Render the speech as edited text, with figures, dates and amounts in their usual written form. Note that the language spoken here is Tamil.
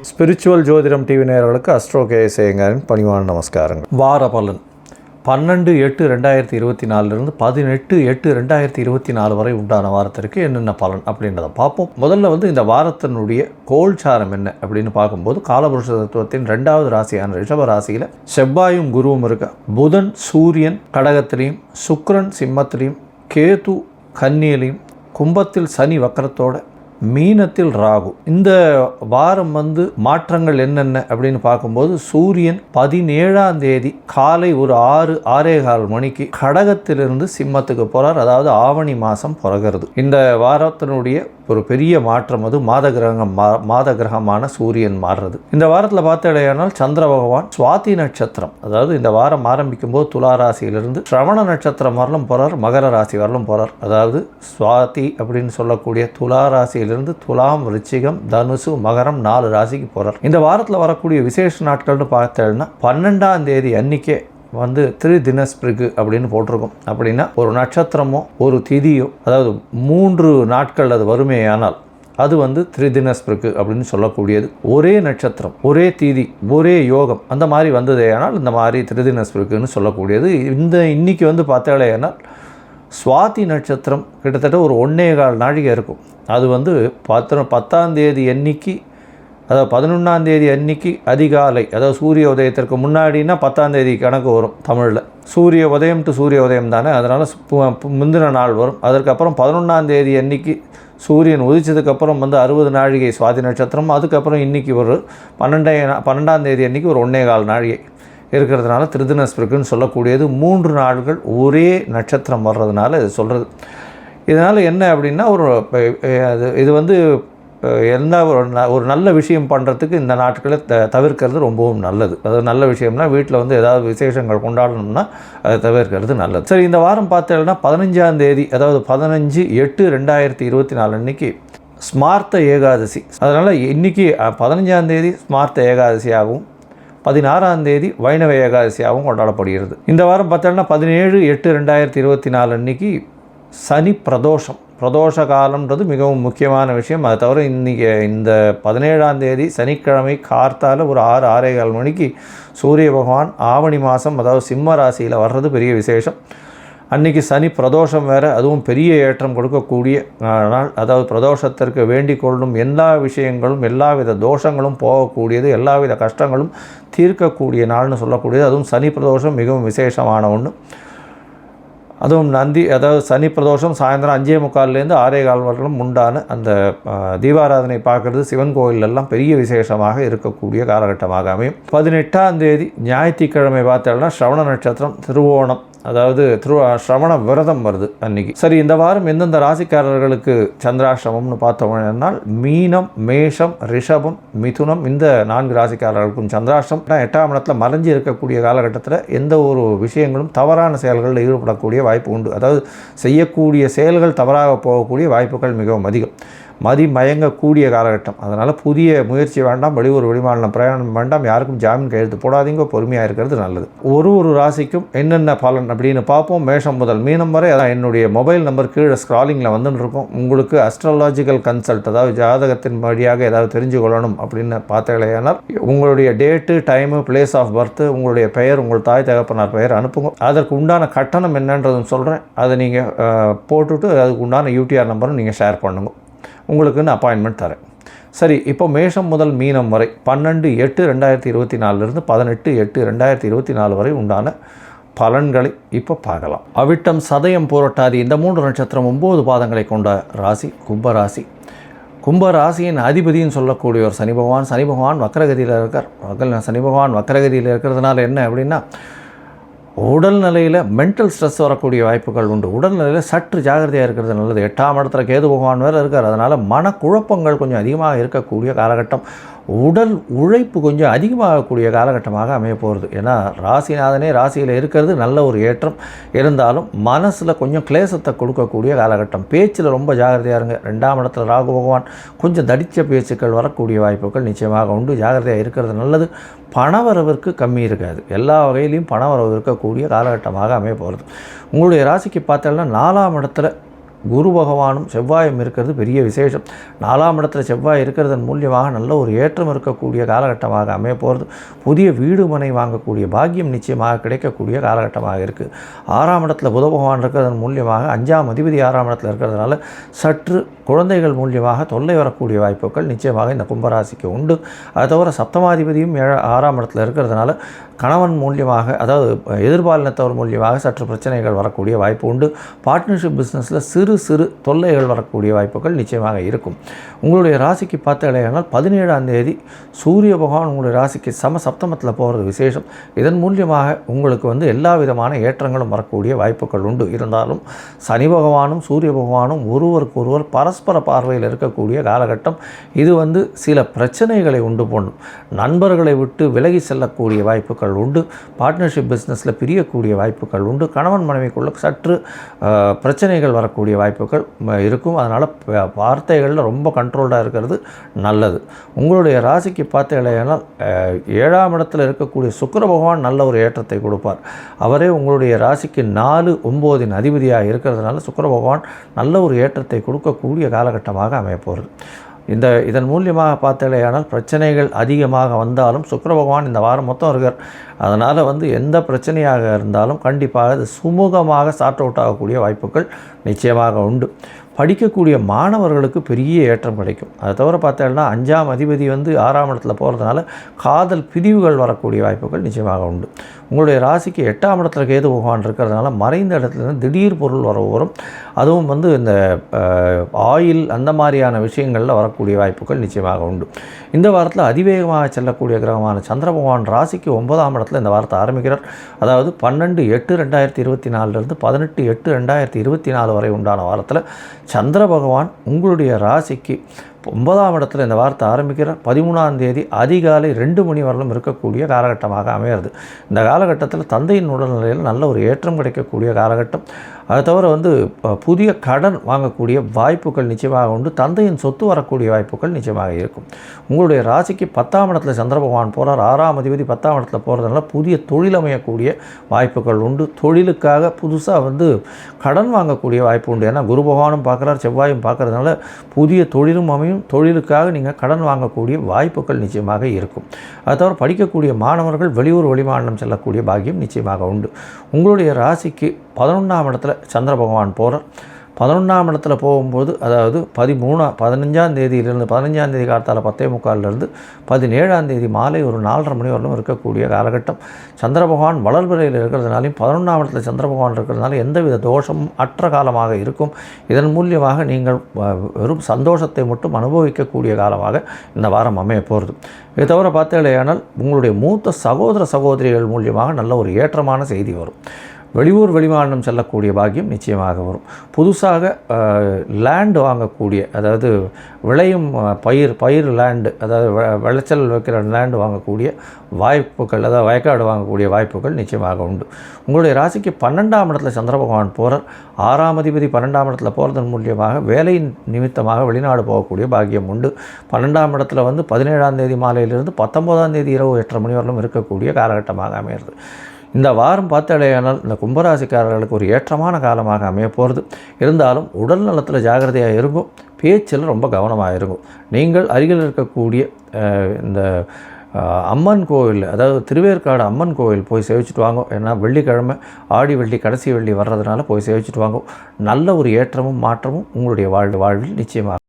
ஸ்பிரிச்சுவல் ஜோதிடம் டிவி நேயர்களுக்கு அஸ்ட்ரோ கேஎஸ் ஐயங்காரின் பணிவான நமஸ்காரங்கள். வார பலன் 12/8/2024 18/8/2024 வரை உண்டான வாரத்திற்கு என்னென்ன பலன் அப்படின்றத பார்ப்போம். முதல்ல இந்த வாரத்தினுடைய கோல்சாரம் என்ன அப்படின்னு பார்க்கும்போது, காலபுருஷ தத்துவத்தின் 2வது ராசியான ரிஷப ராசியில் செவ்வாயும் குருவும் இருக்க, புதன் சூரியன் கடகத்திலையும், சுக்கிரன் சிம்மத்திலையும், கேது கன்னியிலையும், கும்பத்தில் சனி வக்கரத்தோட, மீனத்தில் ராகு. இந்த வாரம் மாற்றங்கள் என்னென்ன அப்படின்னு பார்க்கும்போது, சூரியன் 17ஆம் தேதி காலை ஒரு 6-6:15 மணிக்கு கடகத்திலிருந்து சிம்மத்துக்கு போகிறார். அதாவது ஆவணி மாதம் பிறகுறது. இந்த வாரத்தினுடைய ஒரு பெரிய மாற்றம் மாத கிரகமான சூரியன் மாறுறது. இந்த வாரத்தில் பார்த்தடையானால் சந்திர பகவான் சுவாதி நட்சத்திரம், அதாவது இந்த வாரம் ஆரம்பிக்கும் போது துலா ராசியிலிருந்து சிரவண நட்சத்திரம் வரலும் போகிறார், மகர ராசி வரலும் போகிறார். அதாவது சுவாதி அப்படின்னு சொல்லக்கூடிய துலா ராசியிலிருந்து துலாம், விருச்சிகம், தனுசு, மகரம் 4 ராசிக்கு போகிறார். இந்த வாரத்தில் வரக்கூடிய விசேஷ நாட்கள்னு பார்த்தேன்னா 12ஆம் தேதி அன்னைக்கே திரிதினஸ்பிரிகு அப்படின்னு போட்டிருக்கும். அப்படின்னா ஒரு நட்சத்திரமோ ஒரு திதியோ, அதாவது 3 நாட்கள் அது வறுமையானால் அது திரிதினஸ்பிரிகு அப்படின்னு சொல்லக்கூடியது. ஒரே நட்சத்திரம், ஒரே திதி, ஒரே யோகம் அந்த மாதிரி வந்ததேயானால் இந்த மாதிரி திரிதினஸ்பிரிகுன்னு சொல்லக்கூடியது. இன்னைக்கு பார்த்தாலேயானால் சுவாதி நட்சத்திரம் கிட்டத்தட்ட ஒரு 1.25 நாழிகை இருக்கும். அது 10ஆம் தேதி அன்னைக்கு, அதாவது 11ஆம் தேதி அன்னைக்கு அதிகாலை, அதாவது சூரிய உதயத்திற்கு முன்னாடினா 10ஆம் தேதி கணக்கு வரும் தமிழில். சூரிய உதயம் டு சூரிய உதயம் தானே, அதனால் முந்தின நாள் வரும். அதற்கப்புறம் 11ஆம் தேதி அன்னைக்கு சூரியன் உதிச்சதுக்கப்புறம் 60 நாழிகை சுவாதி நட்சத்திரம். அதுக்கப்புறம் இன்றைக்கி ஒரு 12ஆம் தேதி அன்றைக்கி ஒரு 1.25 நாழிகை இருக்கிறதுனால திரிதினஸ்பிரிகுன்னு சொல்லக்கூடியது. 3 நாள்கள் ஒரே நட்சத்திரம் வர்றதுனால இது சொல்கிறது. இதனால் என்ன அப்படின்னா இது என்ன ஒரு நல்ல விஷயம் பண்ணுறதுக்கு இந்த நாட்களை தவிர்க்கிறது ரொம்பவும் நல்லது. அது நல்ல விஷயம்னா வீட்டில் ஏதாவது விசேஷங்கள் கொண்டாடணும்னா அதை தவிர்க்கிறது நல்லது. சரி, இந்த வாரம் பார்த்தீங்கன்னா 15ஆம் தேதி, அதாவது 15/8/2024 அன்றைக்கி ஸ்மார்த்த ஏகாதசி. அதனால் இன்றைக்கி 15ஆம் தேதி ஸ்மார்த்த ஏகாதசியாகவும் 16ஆம் தேதி வைணவ ஏகாதசியாகவும் கொண்டாடப்படுகிறது. இந்த வாரம் பார்த்தோன்னா 17/8/2024 அன்றைக்கி சனி பிரதோஷம். பிரதோஷ காலம்ன்றது மிகவும் முக்கியமான விஷயம். அதை தவிர இன்றைக்கி இந்த 17ஆம் தேதி சனிக்கிழமை கார்த்தால ஒரு 6-6:15 மணிக்கு சூரிய பகவான் ஆவணி மாதம், அதாவது சிம்ம ராசியில் வர்றது பெரிய விசேஷம். அன்றைக்கி சனி பிரதோஷம் வேறு, அதுவும் பெரிய ஏற்றம் கொடுக்கக்கூடிய நாள். அதாவது பிரதோஷத்திற்கு வேண்டிக் கொள்ளும் எல்லா விஷயங்களும், எல்லாவித தோஷங்களும் போகக்கூடியது, எல்லாவித கஷ்டங்களும் தீர்க்கக்கூடிய நாள்னு சொல்லக்கூடியது. அதுவும் சனி பிரதோஷம் மிகவும் விசேஷமான ஒன்று. அதுவும் அதாவது சனி பிரதோஷம் சாயந்தரம் 5:45 6:15 வரலும் உண்டான அந்த தீபாராதனை பார்க்குறது சிவன் கோயிலெல்லாம் பெரிய விசேஷமாக இருக்கக்கூடிய காலகட்டமாக அமையும். 18ஆம் தேதி ஞாயிற்றுக்கிழமை பார்த்தோம்னா ஸ்ரவண நட்சத்திரம், திருவோணம், அதாவது ஸ்ரவண விரதம் வருது அன்றைக்கி. சரி, இந்த வாரம் எந்தெந்த ராசிக்காரர்களுக்கு சந்திராஷ்டமம்னு பார்த்தோம்னா மீனம், மேஷம், ரிஷபம், மிதுனம், இந்த 4 ராசிக்காரர்களுக்கும் சந்திராஷ்டம். 8ஆம் இடத்துல மறைஞ்சி இருக்கக்கூடிய காலகட்டத்தில் எந்த ஒரு விஷயங்களும் தவறான செயல்களில் ஈடுபடக்கூடிய வாய்ப்பு உண்டு. அதாவது செய்யக்கூடிய செயல்கள் தவறாக போகக்கூடிய வாய்ப்புகள் மிகவும் அதிகம். மயங்கக்கூடிய காலகட்டம். அதனால் புதிய முயற்சி வேண்டாம், வெளியூர் வெளிமாநிலம் பிரயாணம் வேண்டாம், யாருக்கும் ஜாமீன் கையெழுத்து போடாதீங்க, பொறுமையாக இருக்கிறது நல்லது. ஒரு ராசிக்கும் என்னென்ன பலன் அப்படின்னு பார்ப்போம். மேஷம் முதல் மீனம் வரை. அதான் என்னுடைய மொபைல் நம்பர் கீழே ஸ்க்ராலிங்கில் வந்துன்னு இருக்கும். உங்களுக்கு அஸ்ட்ராலாஜிக்கல் கன்சல்ட், அதாவது ஜாதகத்தின் வழியாக ஏதாவது தெரிஞ்சு கொள்ளணும் அப்படின்னு பார்த்தீங்கன்னா உங்களுடைய date, time, place of birth, உங்களுடைய பெயர், உங்கள் தாய் தகப்பனார் பெயர் அனுப்புங்க. அதற்கு உண்டான கட்டணம் என்னன்றதும் சொல்கிறேன். அதை நீங்கள் போட்டுவிட்டு அதுக்கு உண்டான யூடிஆர் நம்பரும் நீங்கள் ஷேர் பண்ணுங்க. உங்களுக்குன்னு அப்பாயின்மெண்ட் தரேன். சரி, இப்போ மேஷம் முதல் மீனம் வரை 12/8/2024 18/8/2024 வரை உண்டான பலன்களை இப்போ பார்க்கலாம். அவிட்டம், சதயம், பூரட்டாதி இந்த 3 நட்சத்திரம் 9 பாதங்களை கொண்ட ராசி கும்பராசி. கும்பராசியின் அதிபதினு சொல்லக்கூடிய ஒரு சனி பகவான் வக்கரகதியில் இருக்கார். சனி பகவான் வக்கரகதியில் இருக்கிறதுனால என்ன அப்படின்னா, உடல்நிலையில் மென்டல் ஸ்ட்ரெஸ் வரக்கூடிய வாய்ப்புகள் உண்டு. உடல்நிலையில் சற்று ஜாகிரதையாக இருக்கிறது நல்லது. 8ஆம் இடத்துல கேது பகவான் வேறு இருக்கார். அதனால் மனக்குழப்பங்கள் கொஞ்சம் அதிகமாக இருக்கக்கூடிய காலகட்டம். உடல் உழைப்பு கொஞ்சம் அதிகமாகக்கூடிய காலகட்டமாக அமைய போகிறது. ஏன்னா ராசிநாதனே ராசியில் இருக்கிறது நல்ல ஒரு ஏற்றம் இருந்தாலும் மனசில் கொஞ்சம் கிளேசத்தை கொடுக்கக்கூடிய காலகட்டம். பேச்சில் ரொம்ப ஜாகிரதையாக இருங்க. 2ஆம் இடத்துல ராகு பகவான் கொஞ்சம் தடித்த பேச்சுக்கள் வரக்கூடிய வாய்ப்புகள் நிச்சயமாக உண்டு. ஜாகிரதையாக இருக்கிறது நல்லது. பணவரவிற்கு கம்மி இருக்காது. எல்லா வகையிலையும் பணவரவு இருக்கக்கூடிய காலகட்டமாக அமைய போகிறது. உங்களுடைய ராசிக்கு பார்த்தோம்னா 4ஆம் இடத்துல குரு பகவானும் செவ்வாயும் இருக்கிறது பெரிய விசேஷம். 4ஆம் இடத்துல செவ்வாய் இருக்கிறதன் மூலியமாக நல்ல ஒரு ஏற்றம் இருக்கக்கூடிய காலகட்டமாக அமைய போகிறது. புதிய வீடு மனை வாங்கக்கூடிய பாக்கியம் நிச்சயமாக கிடைக்கக்கூடிய காலகட்டமாக இருக்குது. 6ஆம் இடத்துல புத பகவான் இருக்கிறதன் மூலியமாக 5ஆம் அதிபதி 6ஆம் இடத்துல இருக்கிறதுனால சற்று குழந்தைகள் மூலியமாக தொல்லை வரக்கூடிய வாய்ப்புகள் நிச்சயமாக இந்த கும்பராசிக்கு உண்டு. அதை தவிர சப்தமாதிபதியும் 6ஆம் இடத்துல இருக்கிறதுனால கணவன் மூலியமாக, அதாவது எதிர்பாலினத்தவர் மூலியமாக சற்று பிரச்சனைகள் வரக்கூடிய வாய்ப்பு உண்டு. பார்ட்னர்ஷிப் பிஸ்னஸில் சிறு சிறு தொல்லைகள் வரக்கூடிய வாய்ப்புகள் நிச்சயமாக இருக்கும். உங்களுடைய ராசிக்கு பார்த்தாலேயானால் 17ஆம் தேதி சூரிய பகவான் உங்களுடைய ராசிக்கு சப்தமத்தில் போகிறது விசேஷம். இதன் மூலியமாக உங்களுக்கு எல்லா விதமான ஏற்றங்களும் வரக்கூடிய வாய்ப்புகள் உண்டு. இருந்தாலும் சனி பகவானும் சூரிய பகவானும் ஒருவருக்கொருவர் பரஸ்பர பார்வையில் இருக்கக்கூடிய காலகட்டம். இது சில பிரச்சனைகளை உண்டு பண்ணும். நண்பர்களை விட்டு விலகி செல்லக்கூடிய வாய்ப்புகள் உண்டு. பார்ட்னர்ஷிப் பிஸ்னஸில் பிரியக்கூடிய வாய்ப்புகள் உண்டு. கணவன் மனைவிக்குள்ள சற்று பிரச்சனைகள் வரக்கூடிய வாய்ப்புகள் இருக்கும். அதனால் வார்த்தைகளில் ரொம்ப கண்ட்ரோல்டாக இருக்கிறது நல்லது. உங்களுடைய ராசிக்கு பார்த்தீங்கன்னா 7ஆம் இடத்தில் இருக்கக்கூடிய சுக்கிர பகவான் நல்ல ஒரு ஏற்றத்தை கொடுப்பார். அவரே உங்களுடைய ராசிக்கு 4, 9 அதிபதியாக இருக்கிறதுனால சுக்கிர பகவான் நல்ல ஒரு ஏற்றத்தை கொடுக்கக்கூடிய காலகட்டமாக அமையப்போகிறது. இதன் மூலியமாக பார்த்தாலேயானால் பிரச்சனைகள் அதிகமாக வந்தாலும் சுக்கிர பகவான் இந்த வாரம் மொத்தம் இருக்கார். அதனால் எந்த பிரச்சனையாக இருந்தாலும் கண்டிப்பாக அது சுமூகமாக சார்ட் அவுட் ஆகக்கூடிய வாய்ப்புகள் நிச்சயமாக உண்டு. படிக்கக்கூடிய மாணவர்களுக்கு பெரிய ஏற்றம் கிடைக்கும். அதை தவிர பார்த்தோம்னா 5ஆம் அதிபதி 6ஆம் இடத்துல போகிறதுனால காதல் பிரிவுகள் வரக்கூடிய வாய்ப்புகள் நிச்சயமாக உண்டு. உங்களுடைய ராசிக்கு 8ஆம் இடத்துல கேது பகவான் இருக்கிறதுனால மறைந்த இடத்துலேருந்து திடீர் பொருள் வரும். அதுவும் இந்த ஆயில் அந்த மாதிரியான விஷயங்களில் வரக்கூடிய வாய்ப்புகள் நிச்சயமாக உண்டு. இந்த வாரத்தில் அதிவேகமாக செல்லக்கூடிய கிரகமான சந்திர பகவான் ராசிக்கு 9ஆம் இடத்துல இந்த வாரத்தை ஆரம்பிக்கிறார். அதாவது 12/8/2024 18/8/2024 வரை உண்டான வாரத்தில் சந்திர பகவான் உங்களுடைய ராசிக்கு 9ஆம் இடத்துல இந்த வாரத்தை ஆரம்பிக்கிறார். 13ஆம் தேதி அதிகாலை 2 மணி வரலும் இருக்கக்கூடிய காலகட்டமாக அமைகிறது. இந்த காலகட்டத்தில் தந்தையின் உடல்நிலையில் நல்ல ஒரு ஏற்றம் கிடைக்கக்கூடிய காலகட்டம். அதை தவிர புதிய கடன் வாங்கக்கூடிய வாய்ப்புகள் நிச்சயமாக உண்டு. தந்தையின் சொத்து வரக்கூடிய வாய்ப்புகள் நிச்சயமாக இருக்கும். உங்களுடைய ராசிக்கு 10ஆம் இடத்துல சந்திர பகவான் போகிறார். 6ஆம் அதிபதி 10ஆம் இடத்துல போகிறதுனால புதிய தொழில் அமையக்கூடிய வாய்ப்புகள் உண்டு. தொழிலுக்காக புதுசாக கடன் வாங்கக்கூடிய வாய்ப்பு உண்டு. ஏன்னா குரு பகவானும் பார்க்குறார், செவ்வாயும் பார்க்குறதுனால புதிய தொழிலும் அமையும். தொழிலுக்காக நீங்கள் கடன் வாங்கக்கூடிய வாய்ப்புகள் நிச்சயமாக இருக்கும். அதை தவிர படிக்கக்கூடிய மாணவர்கள் வெளியூர் வெளிமாநிலம் செல்லக்கூடிய பாக்கியம் நிச்சயமாக உண்டு. உங்களுடைய ராசிக்கு 11ஆம் இடத்துல சந்திர பகவான் போகிறார். 11ஆம் இடத்துல போகும்போது, அதாவது 15ஆம் தேதியிலிருந்து 15ஆம் தேதி காலத்தால் 10:45 17ஆம் தேதி மாலை ஒரு 4:30 மணி வரலும் இருக்கக்கூடிய காலகட்டம். சந்திர பகவான் வளர்பிறையில் இருக்கிறதுனாலையும் 11ஆம் இடத்துல சந்திர பகவான் இருக்கிறதுனால எந்தவித தோஷமும் அற்ற காலமாக இருக்கும். இதன் மூலியமாக நீங்கள் வெறும் சந்தோஷத்தை மட்டும் அனுபவிக்கக்கூடிய காலமாக இந்த வாரம் அமைய போகிறது. இதை தவிர பார்த்தீங்களேயானால் உங்களுடைய மூத்த சகோதர சகோதரிகள் மூலியமாக நல்ல ஒரு ஏற்றமான செய்தி வரும். வெளியூர் வெளிமாநிலம் செல்லக்கூடிய பாக்கியம் நிச்சயமாக வரும். புதுசாக லேண்டு வாங்கக்கூடிய, அதாவது விளையும் பயிர் லேண்டு, அதாவது விளைச்சல் வைக்கிற லேண்டு வாங்கக்கூடிய வாய்ப்புகள், அதாவது வயக்காடு வாங்கக்கூடிய வாய்ப்புகள் நிச்சயமாக உண்டு. உங்களுடைய ராசிக்கு 12ஆம் இடத்துல சந்திர பகவான் போகிறார். 6ஆம் அதிபதி 12ஆம் இடத்துல போகிறதன் மூலியமாக வேலையின் நிமித்தமாக வெளிநாடு போகக்கூடிய பாக்கியம் உண்டு. 12ஆம் இடத்துல 17ஆம் தேதி மாலையிலிருந்து 19ஆம் தேதி இரவு 8:30 மணி வரலும் இருக்கக்கூடிய காலகட்டமாக அமைகிறது. இந்த வாரம் பார்த்தாலேயானால் இந்த கும்பராசிக்காரர்களுக்கு ஒரு ஏற்றமான காலமாக அமைய போகிறது. இருந்தாலும் உடல் நலத்தில் ஜாகிரதையாக இருக்கும், பேச்சில் ரொம்ப கவனமாக இருக்கும். நீங்கள் அருகில் இருக்கக்கூடிய இந்த அம்மன் கோவில், அதாவது திருவேற்காடு அம்மன் கோவில் போய் சேவிச்சுட்டு வாங்க. ஏன்னா வெள்ளிக்கிழமை ஆடி வெள்ளி கடைசி வெள்ளி வர்றதுனால போய் சேவிச்சுட்டு வாங்க. நல்ல ஒரு ஏற்றமும் மாற்றமும் உங்களுடைய வாழ்வில் நிச்சயமாக